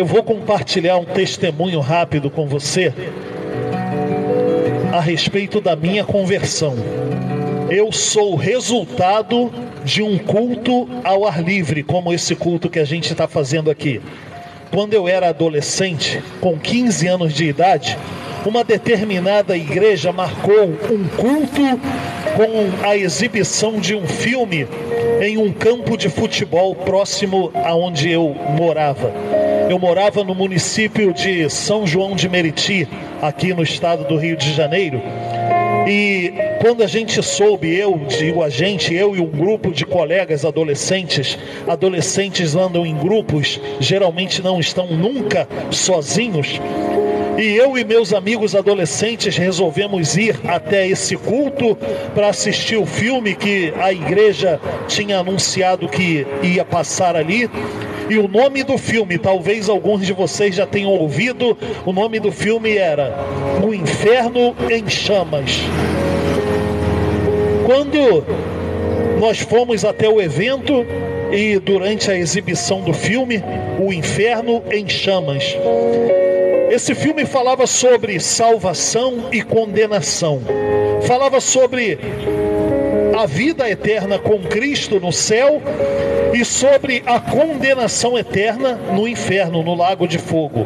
Eu vou compartilhar um testemunho rápido com você a respeito da minha conversão. Eu sou resultado de um culto ao ar livre, como esse culto que a gente está fazendo aqui. Quando eu era adolescente, com 15 anos de idade, uma determinada igreja marcou um culto com a exibição de um filme em um campo de futebol próximo aonde eu morava. Eu morava no município de São João de Meriti, aqui no estado do Rio de Janeiro. E quando a gente soube, eu e um grupo de colegas adolescentes andam em grupos, geralmente não estão nunca sozinhos. E eu e meus amigos adolescentes resolvemos ir até esse culto para assistir o filme que a igreja tinha anunciado que ia passar ali. E o nome do filme, talvez alguns de vocês já tenham ouvido, o nome do filme era O Inferno em Chamas. Quando nós fomos até o evento e durante a exibição do filme, O Inferno em Chamas, esse filme falava sobre salvação e condenação. Falava sobre a vida eterna com Cristo no céu e sobre a condenação eterna no inferno, no lago de fogo.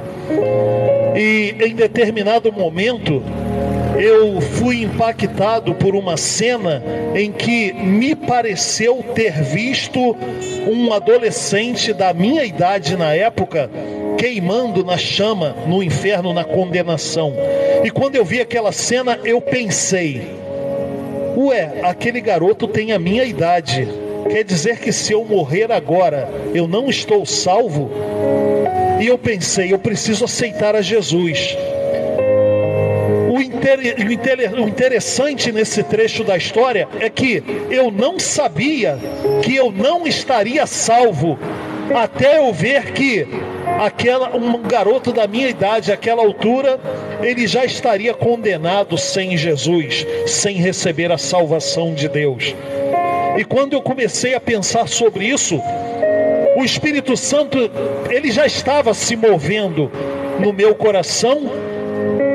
E em determinado momento eu fui impactado por uma cena em que me pareceu ter visto um adolescente da minha idade na época queimando na chama, no inferno, na condenação. E quando eu vi aquela cena, eu pensei: ué, aquele garoto tem a minha idade. Quer dizer que se eu morrer agora, eu não estou salvo? E eu pensei, eu preciso aceitar a Jesus. O interessante nesse trecho da história é que eu não sabia que eu não estaria salvo até eu ver que um garoto da minha idade, àquela altura, ele já estaria condenado sem Jesus, sem receber a salvação de Deus. E quando eu comecei a pensar sobre isso, o Espírito Santo, ele já estava se movendo no meu coração,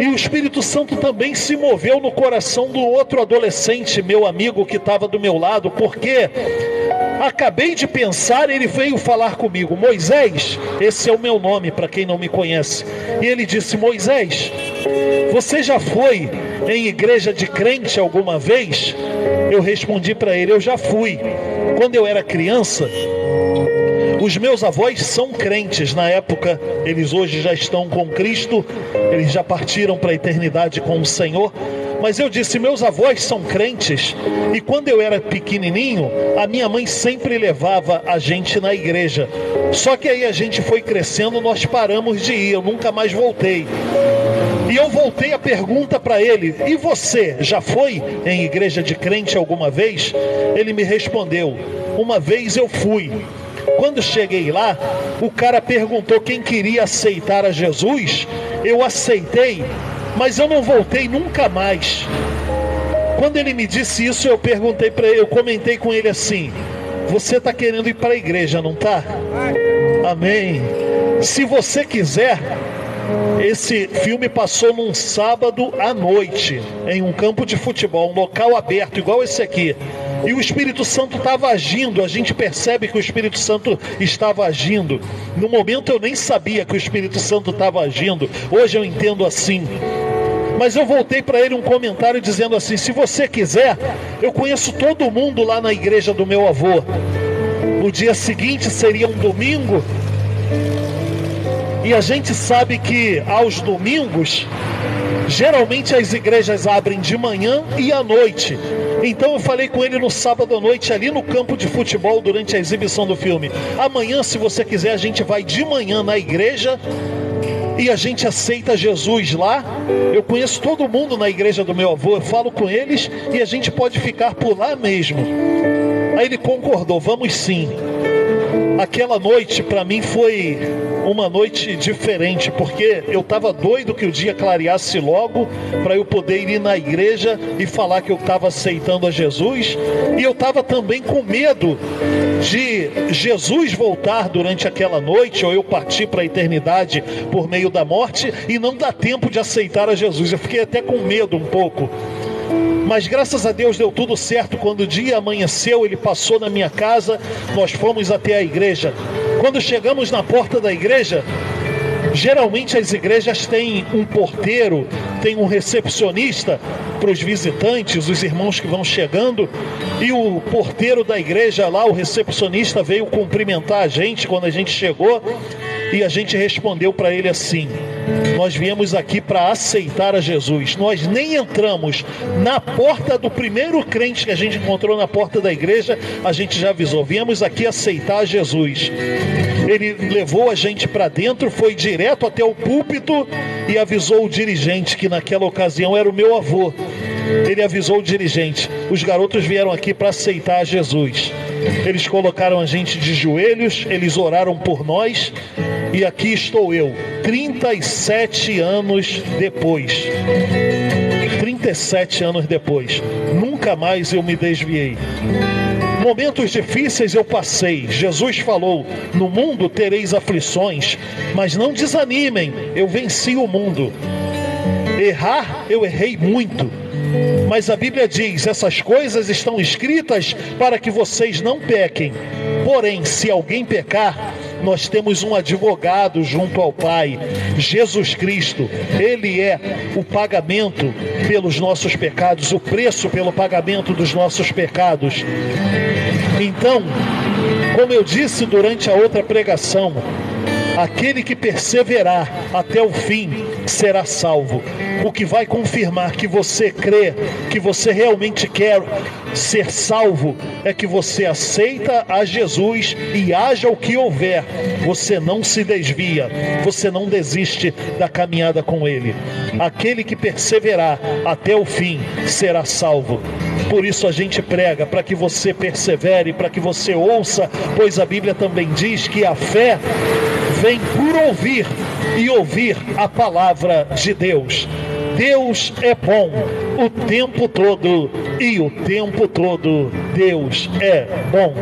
e o Espírito Santo também se moveu no coração do outro adolescente, meu amigo que estava do meu lado, porque acabei de pensar, ele veio falar comigo: Moisés, esse é o meu nome para quem não me conhece, e ele disse: Moisés, você já foi em igreja de crente alguma vez? Eu respondi para ele: eu já fui. Quando eu era criança, os meus avós são crentes na época, eles hoje já estão com Cristo, eles já partiram para a eternidade com o Senhor. Mas eu disse, meus avós são crentes, e quando eu era pequenininho, a minha mãe sempre levava a gente na igreja. Só que aí a gente foi crescendo, nós paramos de ir, eu nunca mais voltei. E eu voltei a pergunta para ele: e você, já foi em igreja de crente alguma vez? Ele me respondeu: uma vez eu fui. Quando cheguei lá, o cara perguntou quem queria aceitar a Jesus. Eu aceitei, mas eu não voltei nunca mais. Quando ele me disse isso, eu perguntei para ele, eu comentei com ele assim: você está querendo ir para a igreja, não está? Amém. Se você quiser, esse filme passou num sábado à noite, em um campo de futebol, um local aberto, igual esse aqui. E o Espírito Santo estava agindo, a gente percebe que o Espírito Santo estava agindo. No momento eu nem sabia que o Espírito Santo estava agindo, hoje eu entendo assim. Mas eu voltei para ele um comentário dizendo assim: se você quiser, eu conheço todo mundo lá na igreja do meu avô. No dia seguinte seria um domingo, e a gente sabe que aos domingos, geralmente as igrejas abrem de manhã e à noite. Então eu falei com ele no sábado à noite, ali no campo de futebol, durante a exibição do filme: amanhã, se você quiser, a gente vai de manhã na igreja e a gente aceita Jesus lá. Eu conheço todo mundo na igreja do meu avô, eu falo com eles e a gente pode ficar por lá mesmo. Aí ele concordou: vamos sim. Aquela noite para mim foi uma noite diferente, porque eu estava doido que o dia clareasse logo para eu poder ir na igreja e falar que eu estava aceitando a Jesus. E eu estava também com medo de Jesus voltar durante aquela noite, ou eu partir para a eternidade por meio da morte e não dá tempo de aceitar a Jesus. Eu fiquei até com medo um pouco, mas graças a Deus deu tudo certo. Quando o dia amanheceu, ele passou na minha casa, nós fomos até a igreja. Quando chegamos na porta da igreja, geralmente as igrejas têm um porteiro, tem um recepcionista para os visitantes, os irmãos que vão chegando, e o porteiro da igreja lá, o recepcionista, veio cumprimentar a gente quando a gente chegou, e a gente respondeu para ele assim: nós viemos aqui para aceitar a Jesus. Nós nem entramos na porta do primeiro crente que a gente encontrou na porta da igreja, a gente já avisou: viemos aqui aceitar a Jesus. Ele levou a gente para dentro, foi direto até o púlpito e avisou o dirigente, que naquela ocasião era o meu avô. Ele avisou o dirigente: os garotos vieram aqui para aceitar Jesus. Eles colocaram a gente de joelhos, eles oraram por nós, e aqui estou eu, 37 anos depois. 37 anos depois, nunca mais eu me desviei. Momentos difíceis eu passei. Jesus falou: no mundo tereis aflições, mas não desanimem, eu venci o mundo. Errar, eu errei muito, mas a Bíblia diz: essas coisas estão escritas para que vocês não pequem. Porém, se alguém pecar, nós temos um advogado junto ao Pai, Jesus Cristo. Ele é o pagamento pelos nossos pecados, o preço pelo pagamento dos nossos pecados. Então, como eu disse durante a outra pregação, aquele que perseverar até o fim será salvo. O que vai confirmar que você crê, que você realmente quer ser salvo, é que você aceita a Jesus e haja o que houver, você não se desvia, você não desiste da caminhada com Ele. Aquele que perseverar até o fim será salvo. Por isso a gente prega, para que você persevere, para que você ouça, pois a Bíblia também diz que a fé vem por ouvir, e ouvir a palavra de Deus. Deus é bom o tempo todo, e o tempo todo Deus é bom.